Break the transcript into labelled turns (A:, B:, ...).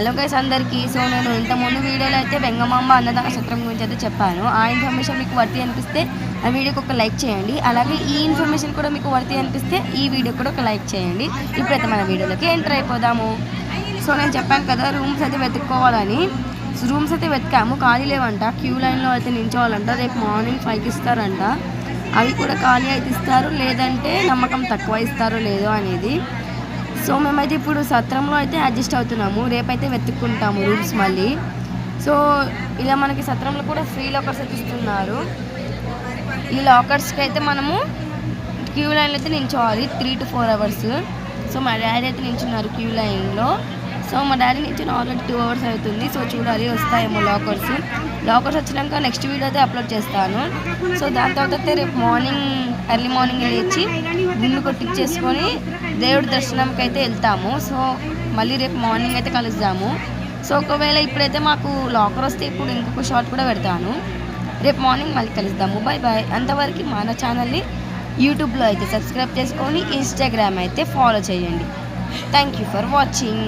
A: Hello guys అందరికీ. So నేను ఇంతకుముందు వీడియోలో అయితే వెంగమాంబ అన్నదాన సత్రం గురించి అయితే చెప్పాను. ఆ ఇన్ఫర్మేషన్ మీకు వర్తి అనిపిస్తే ఆ వీడియోకి ఒక లైక్ చేయండి. అలాగే ఈ ఇన్ఫర్మేషన్ కూడా మీకు వర్తి అనిపిస్తే ఈ వీడియో కూడా ఒక లైక్ చేయండి. ఇప్పుడైతే మన వీడియోలోకి ఎంటర్ అయిపోదాము. సో నేను చెప్పాను కదా రూమ్స్ అయితే వెతుక్కోవాలని. రూమ్స్ అయితే వెతికాము, ఖాళీ లేవంట. క్యూ లైన్లో అయితే నించోవాలంట. రేపు మార్నింగ్ 5కి ఇస్తారంట. అవి కూడా ఖాళీ అయితే ఇస్తారు, లేదంటే నమ్మకం తక్కువ ఇస్తారో లేదో అనేది. సో మేమైతే ఇప్పుడు సత్రంలో అయితే అడ్జస్ట్ అవుతున్నాము. రేపైతే వెతుక్కుంటాము రూమ్స్ మళ్ళీ. సో ఇలా మనకి సత్రంలో కూడా ఫ్రీ లాకర్స్ అయితే ఇస్తున్నారు. ఈ లాకర్స్కి అయితే మనము క్యూ లైన్లో అయితే నించోవాలి 3 to 4 hours. సో మా డాడీ అయితే నించున్నారు క్యూ లైన్లో. సో మా డాడీ నుంచి ఆల్రెడీ 2 hours అవుతుంది. సో చూడాలి వస్తాయేమో లాకర్స్ వచ్చినాక నెక్స్ట్ వీడియో అయితే అప్లోడ్ చేస్తాను. సో దాని తర్వాత రేపు ఎర్లీ మార్నింగ్ లేచి గుండు కొట్టించేసుకొని దేవుడి దర్శనంకి అయితే వెళ్తాము. సో మళ్ళీ రేపు మార్నింగ్ అయితే కలుద్దాము. సో ఒకవేళ ఇప్పుడైతే మాకు లాకర్ వస్తే ఇప్పుడు ఇంకొక షార్ట్ కూడా పెడతాను. రేపు మార్నింగ్ మళ్ళీ కలుద్దాము. Bye bye. అంతవరకు మన ఛానల్ని యూట్యూబ్లో అయితే సబ్స్క్రైబ్ చేసుకొని ఇన్స్టాగ్రామ్ అయితే ఫాలో చేయండి. Thank you for watching.